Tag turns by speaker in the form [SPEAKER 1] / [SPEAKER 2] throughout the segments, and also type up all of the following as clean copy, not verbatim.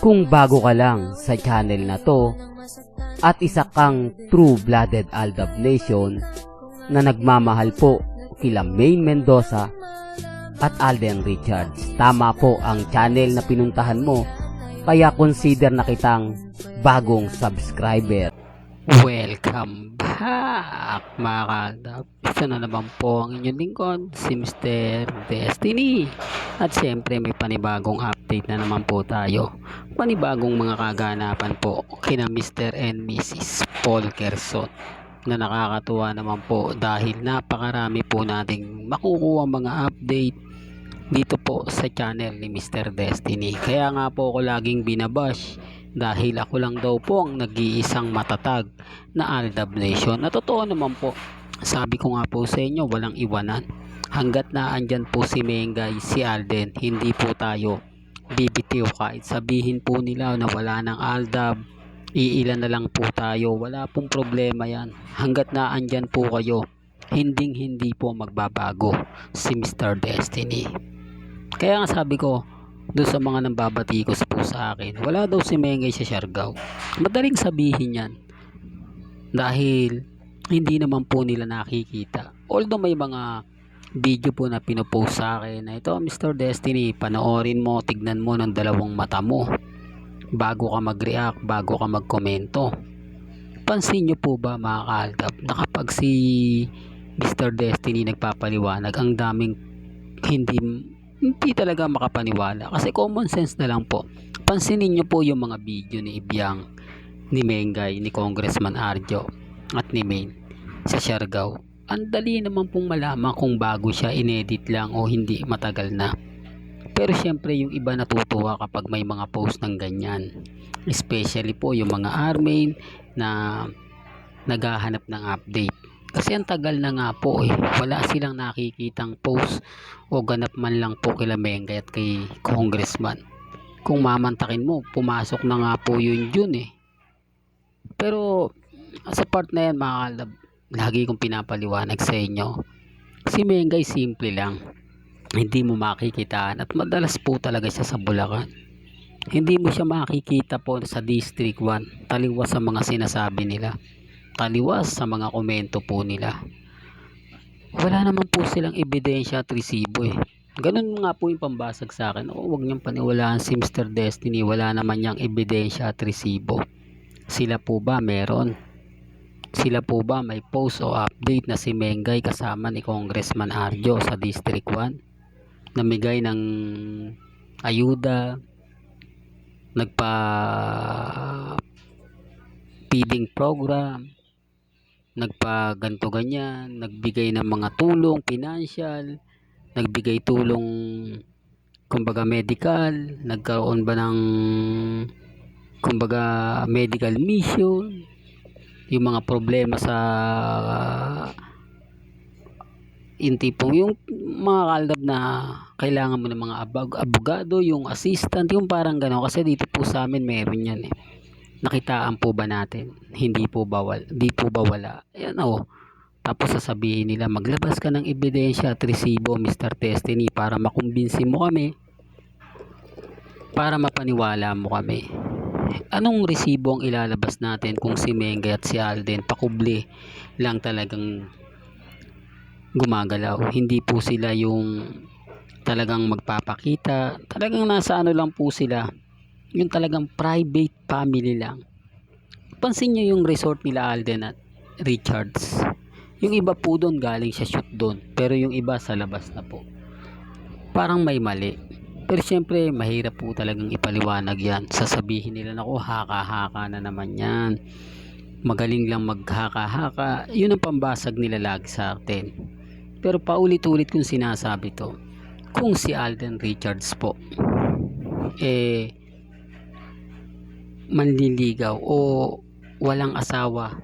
[SPEAKER 1] Kung bago ka lang sa channel na to at isa kang true-blooded Aldab Nation na nagmamahal po kila Maine Mendoza at Alden Richards, tama po ang channel na pinuntahan mo, kaya consider na kitang bagong subscriber.
[SPEAKER 2] Welcome back mga kaaldab. Isa na naman po ang inyong lingkod, si Mr. Destiny. At siyempre may panibagong update na naman po tayo. Panibagong mga kaganapan po kina Mr. and Mrs. Paul Quezon, na nakakatuwa naman po dahil napakarami po nating makukuha mga update dito po sa channel ni Mr. Destiny. Kaya nga po ako laging binabash dahil ako lang daw po ang nag-iisang matatag na Aldab Nation. Na totoo naman po, sabi ko nga po sa inyo, walang iwanan. Hanggat na andyan po si Mengay, si Alden, hindi po tayo bibitiw. Kahit sabihin po nila na wala ng Aldab, iilan na lang po tayo, wala pong problema yan. Hanggat na andyan po kayo, hindi po magbabago si Mr. Destiny. Kaya nga sabi ko doon sa mga nambabatikos po sa akin, wala daw si Mengay sa Siargao. Madaling sabihin yan dahil hindi naman po nila nakikita. Although may mga video po na pinopost sa akin na ito, Mr. Destiny, panoorin mo, tignan mo ng dalawang mata mo bago ka mag-react, bago ka magkomento. Pansin nyo po ba mga kaaldab na kapag si Mr. Destiny nagpapaliwanag, ang daming hindi talaga makapaniwala kasi common sense na lang po. Pansinin nyo po yung mga video ni Ibiang, ni Mengay, ni Congressman Arjo at ni Maine sa Siargao. Ang dali naman pong malaman kung bago siya, inedit lang o hindi, matagal na. Pero syempre yung iba natutuwa kapag may mga post ng ganyan, especially po yung mga army na naghahanap ng update. Kasi ang tagal na nga po wala silang nakikitang post o ganap man lang po kila Mengay at kay Congressman. Kung mamantakin mo, pumasok na nga po yun Pero sa part na yan mga kalab, lagi kong pinapaliwanag sa inyo, si Mengay simple lang, hindi mo makikitaan at madalas po talaga siya sa Bulacan. Hindi mo siya makikita po sa District 1, taliwas sa mga sinasabi nila, taliwas sa mga komento po nila. Wala naman po silang ebidensya at resibo Ganun nga po yung pambasag sa akin. Huwag niyang paniwalaan si Mr. Destiny, wala naman niyang ebidensya at resibo. Sila po ba meron? Sila po ba may post o update na si Mengay kasama ni Congressman Arjo sa District 1? Namigay ng ayuda, nagpa feeding program, nagpaganto ganyan, nagbigay ng mga tulong financial, nagbigay tulong kumbaga medical, nagkaroon ba ng kumbaga medical mission, yung mga problema sa yung tipong yung mga kaaldab na kailangan mo ng mga abogado, yung assistant, yung parang gano'n. Kasi dito po sa amin meron yan nakitaan po ba natin? Hindi po ba wala? Ayan Tapos sasabihin nila, maglabas ka ng ebidensya at resibo, Mr. Destiny, para makumbinsi mo kami, para mapaniwala mo kami. Anong resibo ang ilalabas natin kung si Mengay at si Alden pakubli lang talagang gumagalaw? Hindi po sila yung talagang magpapakita, talagang nasa lang po sila, yung talagang private family lang. Pansin nyo yung resort nila Alden at Richards, yung iba po doon galing sa shoot doon, pero yung iba sa labas na po. Parang may mali. Pero syempre mahirap po talagang ipaliwanag yan. Sasabihin nila, naku, haka-haka na naman yan, magaling lang maghaka-haka. Yun ang pambasag nila lagi sa atin. Pero paulit-ulit kong sinasabi to, kung si Alden Richards po manliligaw o walang asawa,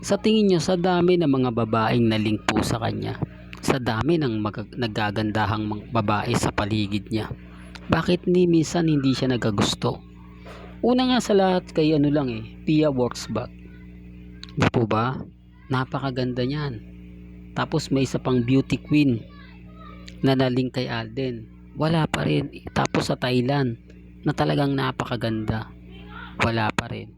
[SPEAKER 2] sa tingin nyo, sa dami ng mga babaeng na-link po sa kanya, sa dami ng naggagandahang babae sa paligid niya, bakit minsan hindi siya nagagusto? Una nga sa lahat kay Pia Worksback, di po ba? Napakaganda niyan. Tapos may isa pang beauty queen na na-link kay Alden, wala pa rin. Tapos sa Thailand, na talagang napakaganda, wala pa rin.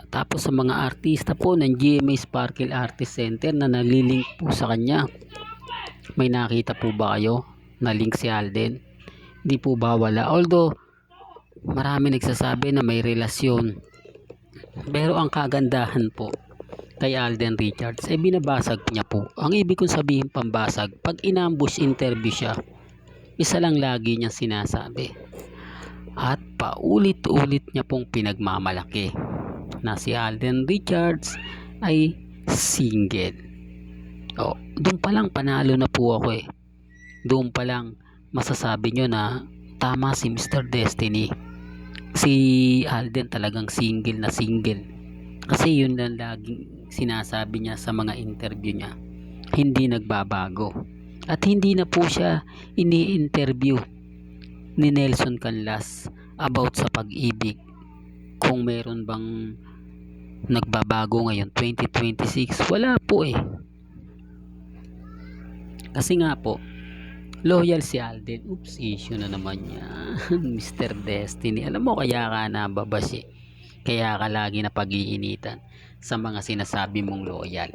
[SPEAKER 2] Tapos sa mga artista po ng GMA Sparkle Artist Center na nalilink po sa kanya, may nakita po ba kayo na link si Alden? Di po ba wala? Although marami nagsasabi na may relasyon, pero ang kagandahan po kay Alden Richards ay binabasag niya po. Ang ibig kong sabihin pambasag, pag inambush interview siya, isa lang lagi niyang sinasabi at paulit-ulit niya pong pinagmamalaki na si Alden Richards ay single. Doon pa lang panalo na po ako eh. Doon pa lang masasabi nyo na tama si Mr. Destiny. Si Alden talagang single na single. Kasi yun lang laging sinasabi niya sa mga interview niya. Hindi nagbabago. At hindi na po siya ini-interview ni Nelson Canlas about sa pag-ibig. Kung meron bang nagbabago ngayon 2026, wala po eh. Kasi nga po, loyal si Alden. Oops, issue na naman yan. Mr. Destiny. Alam mo, kaya ka nababash eh. Kaya ka lagi na pag-iinitan sa mga sinasabi mong loyal,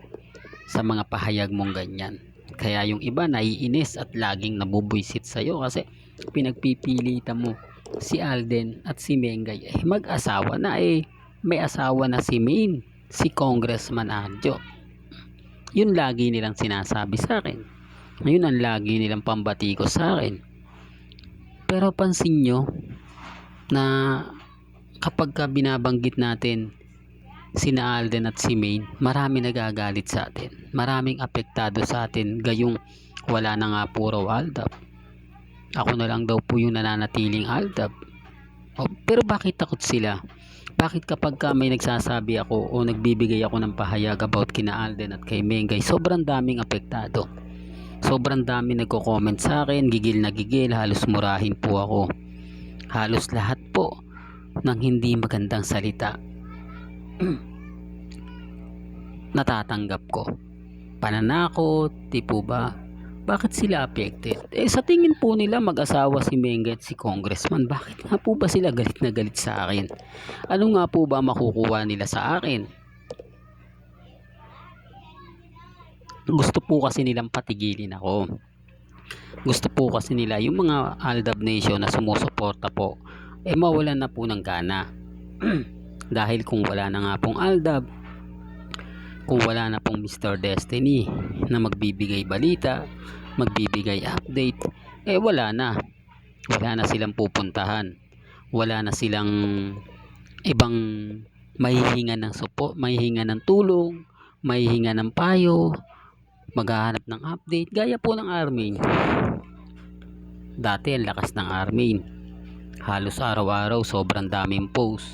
[SPEAKER 2] sa mga pahayag mong ganyan. Kaya yung iba naiinis at laging nabubwisit sa'yo kasi pinagpipilitan mo si Alden at si Mengay. Mag-asawa na eh. May asawa na si Maine, si Congressman Adjo. Yun lagi nilang sinasabi sa akin. Yun ang lagi nilang pambatiko sa akin. Pero pansin nyo na kapag ka binabanggit natin sina Alden at si Maine, marami nagagalit sa atin. Maraming apektado sa atin, gayong wala na nga puro Aldab. Ako na lang daw po yung nananatiling Aldab. Pero bakit takot sila? Bakit kapag ka may nagsasabi ako o nagbibigay ako ng pahayag about kina Alden at kay Mengay, sobrang daming apektado. Sobrang dami nagko-comment sa akin, gigil na gigil, halos murahin po ako. Halos lahat po ng hindi magandang salita natatanggap ko. Pananakot, di po ba? Bakit sila affected? Sa tingin po nila mag-asawa si Mengay at si Congressman. Bakit nga po ba sila galit na galit sa akin? Ano nga po ba makukuha nila sa akin? Gusto po kasi nilang patigilin ako. Gusto po kasi nila yung mga Aldab Nation na sumusuporta po mawalan na po ng gana. Dahil kung wala na nga pong Aldab, kung wala na pong Mr. Destiny na magbibigay balita, magbibigay update, wala na silang pupuntahan, wala na silang ibang mahihinga ng support, mahihinga ng tulong, mahihinga ng payo, maghahanap ng update. Gaya po ng Armin, dati ang lakas ng Armin, halos araw-araw sobrang daming post,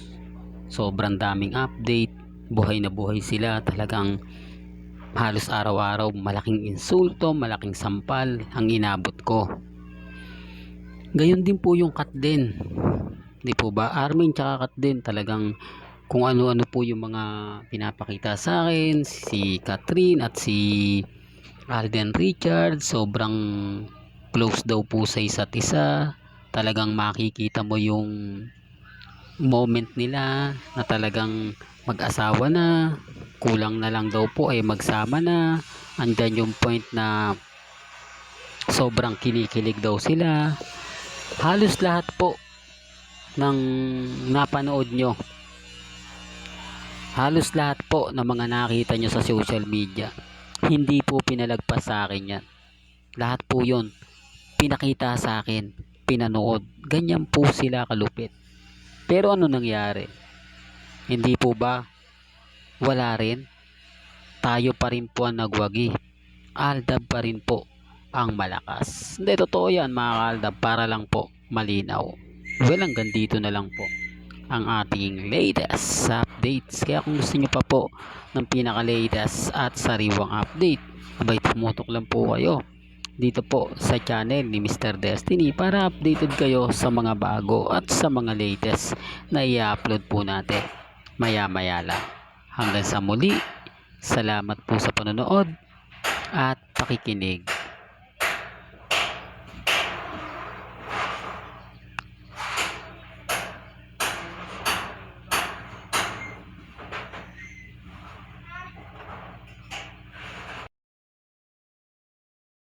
[SPEAKER 2] sobrang daming update, buhay na buhay sila, talagang halos araw-araw malaking insulto, malaking sampal ang inabot ko. Gayon din po yung Kat din, di po ba? Armin tsaka Kat din, talagang kung ano-ano po yung mga pinapakita sa akin, si Catherine at si Alden Richards, sobrang close daw po sa isa't isa. Talagang makikita mo yung moment nila na talagang mag-asawa na, kulang na lang daw po ay magsama na. Andyan yung point na sobrang kinikilig daw sila. Halos lahat po ng napanood nyo, halos lahat po ng mga nakita nyo sa social media, hindi po pinalagpas sa akin yan. Lahat po yun pinakita sa akin, pinanood. Ganyan po sila kalupit. Pero ano nangyari? Hindi po ba wala rin? Tayo pa rin po ang nagwagi. Aldab pa rin po ang malakas. Hindi, totoo yan mga Aldab, para lang po malinaw. Well, hanggang dito na lang po ang ating latest updates. Kaya kung gusto nyo pa po ng pinaka-latest at sariwang update, abay tumutok lang po kayo dito po sa channel ni Mr. Destiny para updated kayo sa mga bago at sa mga latest na i-upload po natin maya-maya lang. Hanggang sa muli, salamat po sa panonood at pakikinig.